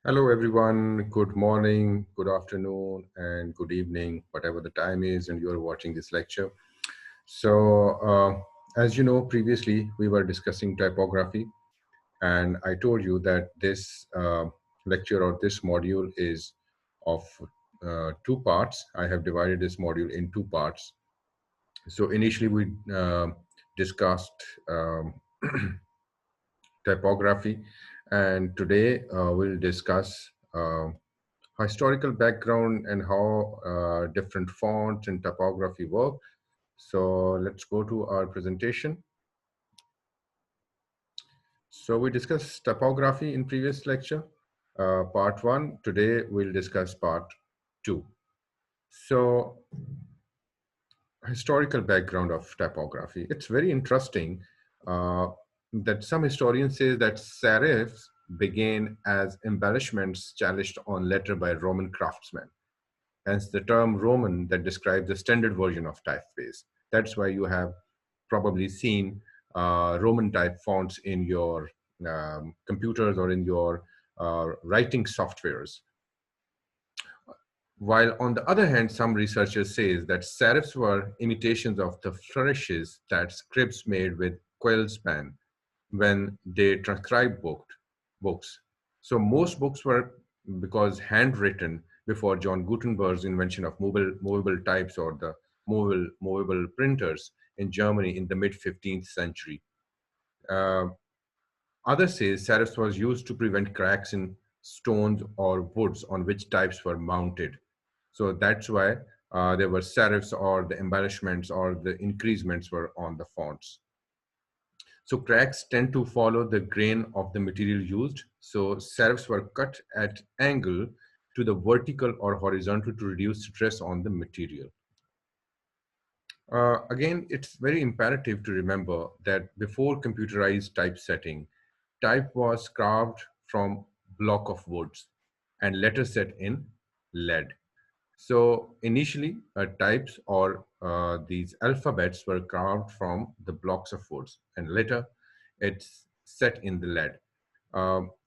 Hello, everyone. Good morning, good afternoon, and good evening, whatever the time is, and you're watching this lecture. As you know, previously we were discussing typography, and I told you that this lecture or this module is of two parts. I have divided this module in two parts. So initially we discussed typography, and today we'll discuss historical background and how different fonts and typography work. So let's go to our presentation. So we discussed typography in previous lecture, part one. Today we'll discuss part two. So historical background of typography. It's very interesting uh, that some historians say that serifs began as embellishments chalised on letter by Roman craftsmen. Hence the term Roman that describes the standard version of typeface. That's why you have probably seen Roman type fonts in your computers or in your writing softwares. While on the other hand, some researchers say that serifs were imitations of the flourishes that scribes made with quill's pen when they transcribed books. So most books were because handwritten before John Gutenberg's invention of movable types or the movable printers in Germany in the mid 15th century. Uh, Others say serifs was used to prevent cracks in stones or woods on which types were mounted. So that's why there were serifs or the embellishments or the increasements were on the fonts. So cracks tend to follow the grain of the material used. So serifs were cut at angle to the vertical or horizontal to reduce stress on the material. Again, it's very imperative to remember that before computerized typesetting, type was carved from block of woods and letter set in lead. So initially, types or these alphabets were carved from the blocks of woods, and later it's set in the lead.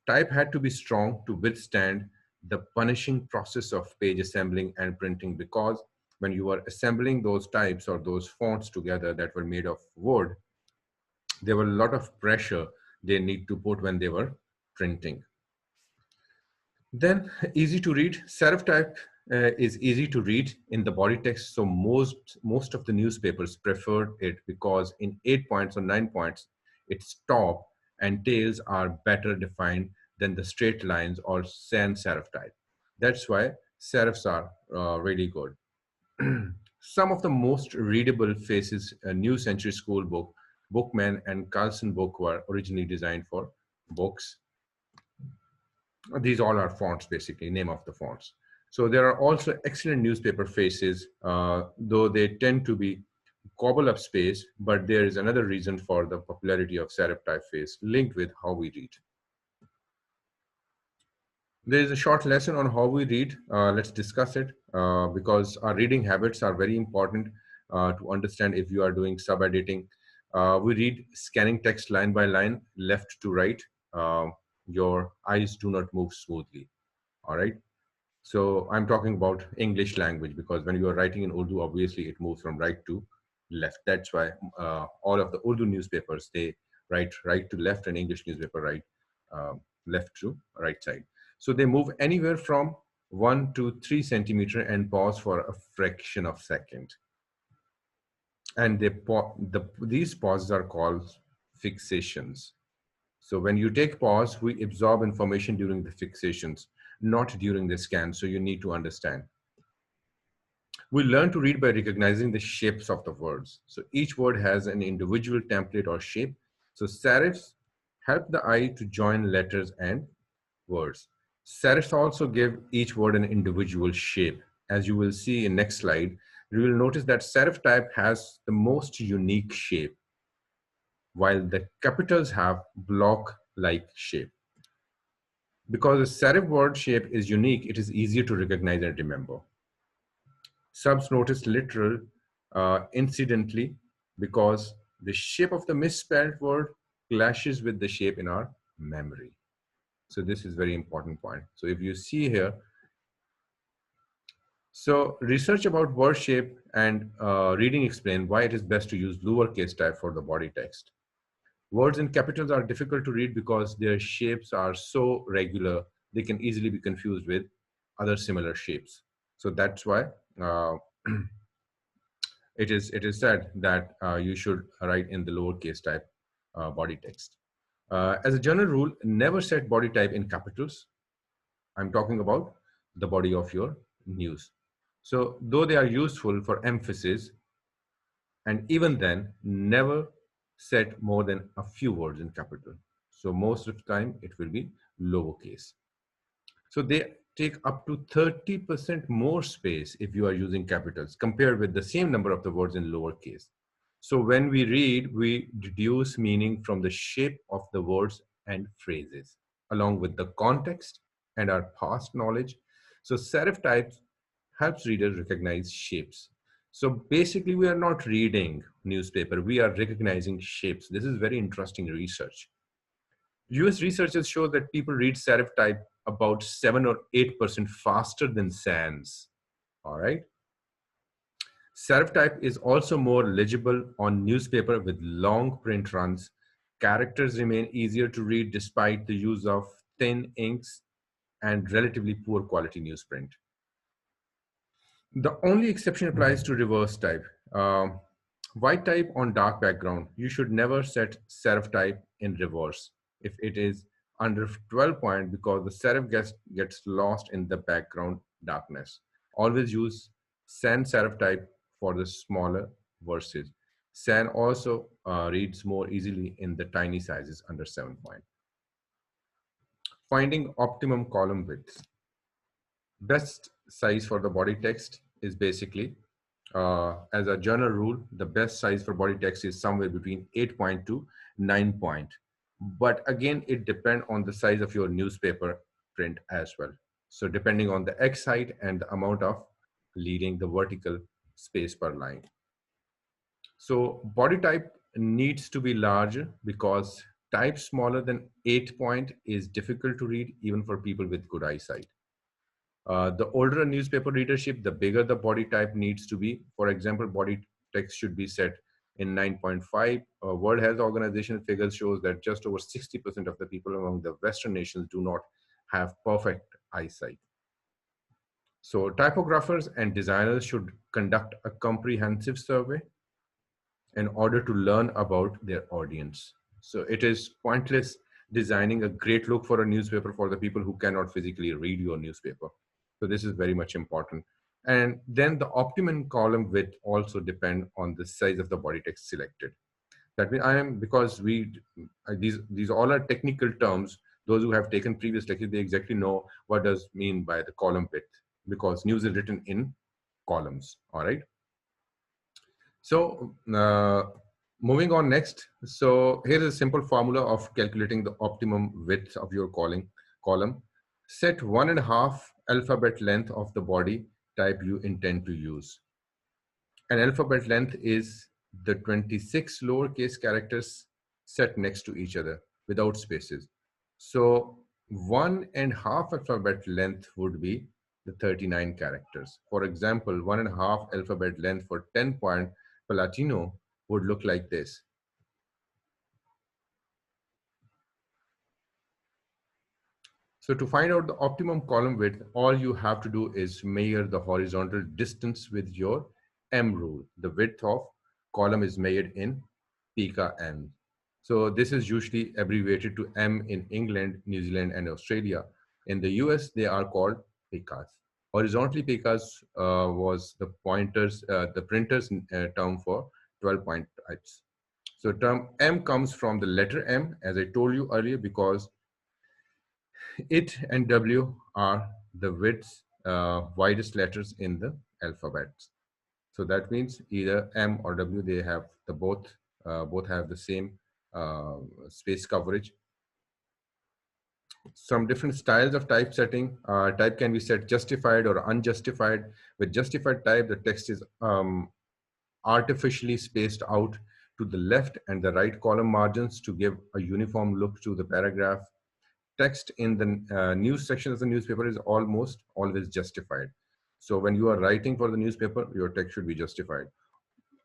Type had to be strong to withstand the punishing process of page assembling and printing, because when you were assembling those types or those fonts together that were made of wood, there were a lot of pressure they need to put when they were printing. Then easy to read. Serif type is easy to read in the body text, so most of the newspapers preferred it because in 8 points or 9 points, its top and tails are better defined than the straight lines or sans serif type. That's why serifs are really good. Some of the most readable faces, a New Century School book, Bookman and Carlson book were originally designed for books. These all are fonts, basically, name of the fonts. So there are also excellent newspaper faces, though they tend to be gobble up space, but there is another reason for the popularity of serif typeface linked with how we read. There is a short lesson on how we read. Let's discuss it because our reading habits are very important to understand if you are doing sub-editing. We read scanning text line by line, left to right. Your eyes do not move smoothly. All right. So I'm talking about English language because when you are writing in Urdu, obviously it moves from right to left. That's why all of the Urdu newspapers, they write right to left, and English newspaper write left to right side. So they move anywhere from 1 to 3 centimeter and pause for a fraction of second. And these pauses are called fixations. So when you take pause, we absorb information during the fixations, not during the scan. So you need to understand. We learn to read by recognizing the shapes of the words. So each word has an individual template or shape. So serifs help the eye to join letters and words. Serifs also give each word an individual shape. As you will see in next slide, you will notice that serif type has the most unique shape, while the capitals have block-like shape. Because the serif word shape is unique, it is easier to recognize and remember. Subs notice literal incidentally because the shape of the misspelled word clashes with the shape in our memory. So this is very important point. So if you see here, so research about word shape and reading explain why it is best to use lowercase type for the body text. Words in capitals are difficult to read because their shapes are so regular, they can easily be confused with other similar shapes. So that's why uh, it is said that you should write in the lowercase type body text. As a general rule, never set body type in capitals. I'm talking about the body of your news. So though they are useful for emphasis, and even then, never set more than a few words in capital. So most of the time, it will be lowercase. So they take up to 30% more space if you are using capitals compared with the same number of the words in lowercase. So when we read, we deduce meaning from the shape of the words and phrases, along with the context and our past knowledge. So serif types helps readers recognize shapes. So basically, we are not reading newspaper, we are recognizing shapes. This is very interesting research. US researchers show that people read serif type about 7 or 8% faster than sans. All right. Serif type is also more legible on newspaper with long print runs. Characters remain easier to read despite the use of thin inks and relatively poor quality newsprint. The only exception applies to reverse type. Um, White type on dark background. You should never set serif type in reverse if it is under 12 point because the serif gets lost in the background darkness. Always use sans serif type for the smaller verses. Sans also reads more easily in the tiny sizes under 7 point. Finding optimum column width. Best size for the body text is basically, as a general rule, the best size for body text is somewhere between 8 point to 9 point. But again, it depends on the size of your newspaper print as well. So depending on the X height and the amount of leading the vertical space per line. So body type needs to be larger because type smaller than 8 point is difficult to read even for people with good eyesight. The older a newspaper readership, the bigger the body type needs to be. For example, body text should be set in 9.5. World Health Organization figures shows that just over 60% of the people among the Western nations do not have perfect eyesight. So typographers and designers should conduct a comprehensive survey in order to learn about their audience. So it is pointless designing a great look for a newspaper for the people who cannot physically read your newspaper. So this is very much important. And then the optimum column width also depend on the size of the body text selected. That means I am, because these all are technical terms. Those who have taken previous lectures, they exactly know what does mean by the column width, because news is written in columns. All right. So moving on next. So here's a simple formula of calculating the optimum width of your column. Set 1.5 alphabet length of the body type you intend to use. An alphabet length is the 26 lowercase characters set next to each other without spaces. So 1.5 alphabet length would be the 39 characters. For example, 1.5 alphabet length for 10-point Palatino would look like this. So to find out the optimum column width, all you have to do is measure the horizontal distance with your M rule. The width of column is measured in pika-m. So this is usually abbreviated to M in England, New Zealand, and Australia. In the US, they are called pikas. Horizontally, pikas was the printer's term for 12-point types. So term M comes from the letter M, as I told you earlier, because it and W are the widest letters in the alphabet. So that means either M or W, they have the both have the same space coverage. Some different styles of typesetting. Type can be set justified or unjustified. With justified type, the text is artificially spaced out to the left and the right column margins to give a uniform look to the paragraph. text in the news section of the newspaper is almost always justified. So when you are writing for the newspaper, your text should be justified.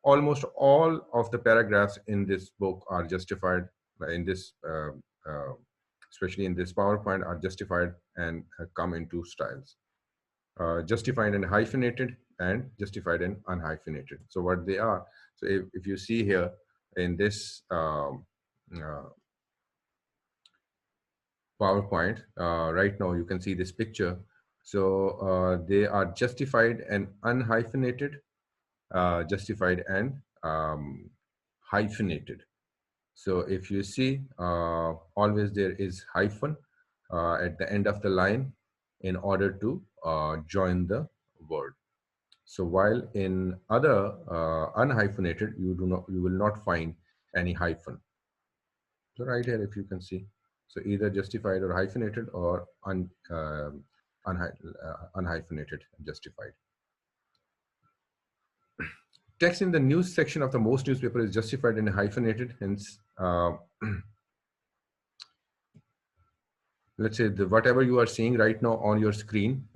Almost all of the paragraphs in this book are justified in this, uh, especially in this PowerPoint, are justified and come in two styles: justified and hyphenated, and justified and unhyphenated. So what they are, so if you see here in this uh, PowerPoint, right now you can see this picture. So they are justified and unhyphenated, justified and hyphenated. So if you see, always there is hyphen at the end of the line in order to join the word. So while in other unhyphenated, you will not find any hyphen. So right here, if you can see, so either justified or hyphenated, or unhyphenated justified. Text in the news section of the most newspaper is justified and hyphenated. Hence, let's say whatever you are seeing right now on your screen,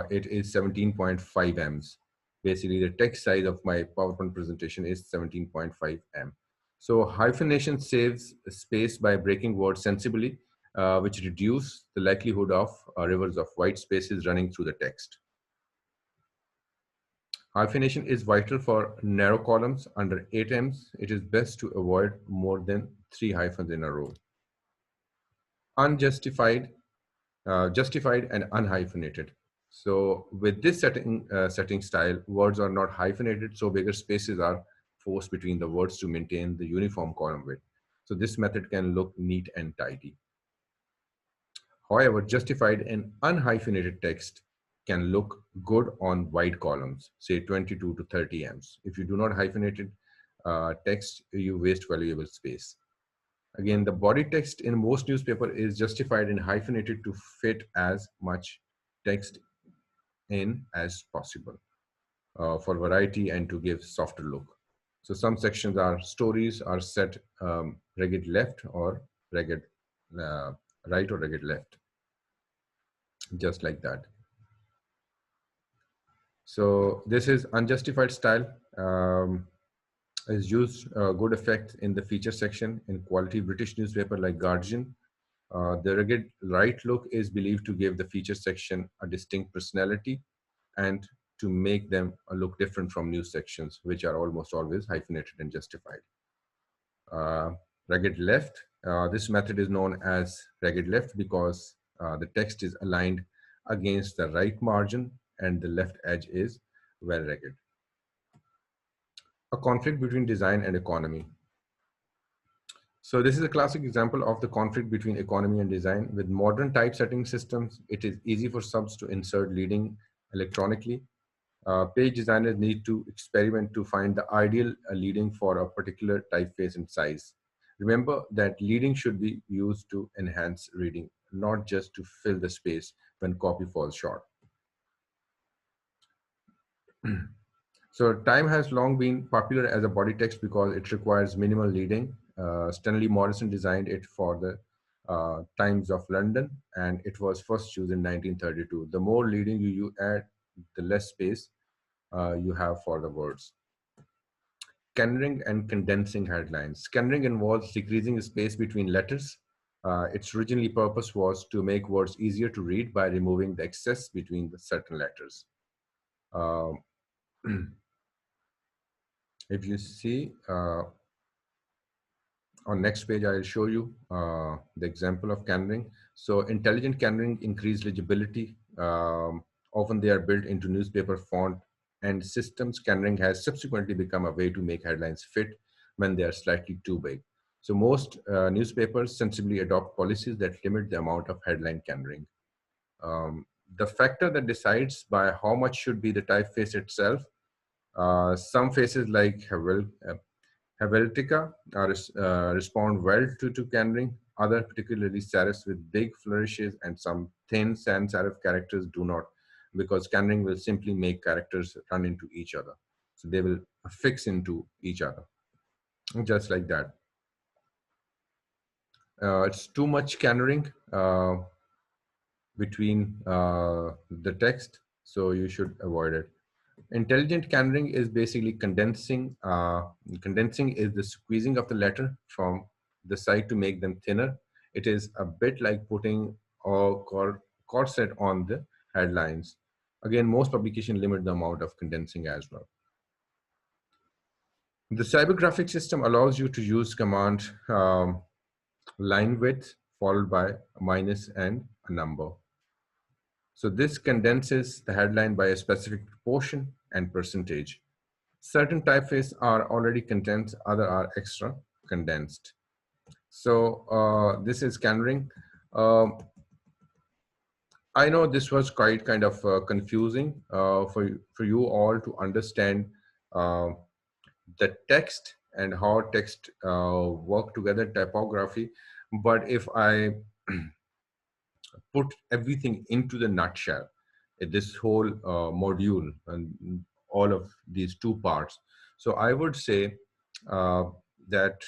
it is 17.5 m's. Basically, the text size of my PowerPoint presentation is 17.5 m. So hyphenation saves space by breaking words sensibly, which reduce the likelihood of rivers of white spaces running through the text. Hyphenation is vital for narrow columns under 8 m's. It is best to avoid more than 3 hyphens in a row. Unjustified, justified and unhyphenated. So with this setting style, words are not hyphenated, so bigger spaces are forced between the words to maintain the uniform column width. So this method can look neat and tidy. However, justified and unhyphenated text can look good on wide columns, say 22 to 30 m's. If you do not hyphenated text, you waste valuable space. Again, the body text in most newspaper is justified and hyphenated to fit as much text in as possible for variety and to give softer look. So some sections are stories are set ragged left or ragged right or ragged left, just like that. So this is unjustified style. Is used good effect in the feature section in quality British newspaper like Guardian. The rugged right look is believed to give the feature section a distinct personality and to make them look different from news sections, which are almost always hyphenated and justified. Rugged left. This method is known as rugged left because the text is aligned against the right margin and the left edge is well rugged. A conflict between design and economy. So this is a classic example of the conflict between economy and design. With modern typesetting systems, it is easy for subs to insert leading electronically. Page designers need to experiment to find the ideal leading for a particular typeface and size. Remember that leading should be used to enhance reading, not just to fill the space when copy falls short. So time has long been popular as a body text because it requires minimal leading. Stanley Morrison designed it for the Times of London, and it was first used in 1932. The more leading you add, the less space you have for the words. Scannering and condensing headlines. Scannering involves decreasing the space between letters. Its original purpose was to make words easier to read by removing the excess between the certain letters. Um, if you see on next page, I'll show you the example of scannering. So intelligent scannering increase legibility. Often they are built into newspaper font and system. Scannering has subsequently become a way to make headlines fit when they are slightly too big. So most newspapers sensibly adopt policies that limit the amount of headline scannering. The factor that decides by how much should be the typeface itself. Some faces like Helvetica respond well to scannering. Other, particularly serifs with big flourishes and some thin sans serif characters, do not, because scannering will simply make characters run into each other. So they will fix into each other, just like that. It's too much scannering between the text, so you should avoid it. Intelligent scannering is basically condensing. Condensing is the squeezing of the letter from the side to make them thinner. It is a bit like putting a corset on the headlines. Again, most publications limit the amount of condensing as well. The typographic system allows you to use command line width followed by a minus and a number. So this condenses the headline by a specific proportion and percentage. Certain typefaces are already condensed, other are extra condensed. So this is Scannering. Um, I know this was quite kind of confusing for you all to understand uh, the text and how text work together, typography. But if I put everything into the nutshell, this whole module and all of these two parts. So I would say uh, that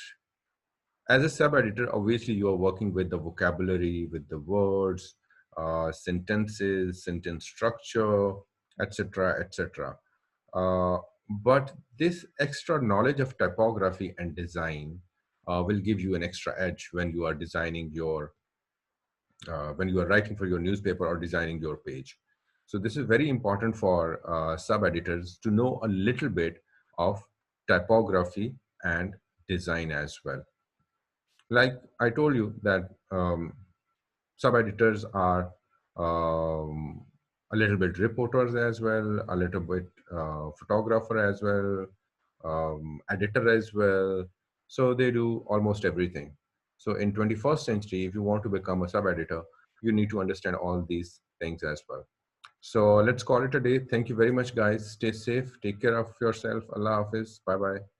as a sub editor, obviously you are working with the vocabulary, with the words, sentences, sentence structure, etc., etc. Uh, but this extra knowledge of typography and design will give you an extra edge when you are designing your when you are writing for your newspaper or designing your page. So this is very important for sub-editors to know a little bit of typography and design as well. Like I told you that sub-editors are um, a little bit reporters as well, a little bit photographer as well, editor as well. So they do almost everything. So in 21st century, if you want to become a sub-editor, you need to understand all these things as well. So let's call it a day. Thank you very much, guys. Stay safe. Take care of yourself. Allah Hafiz. Bye-bye.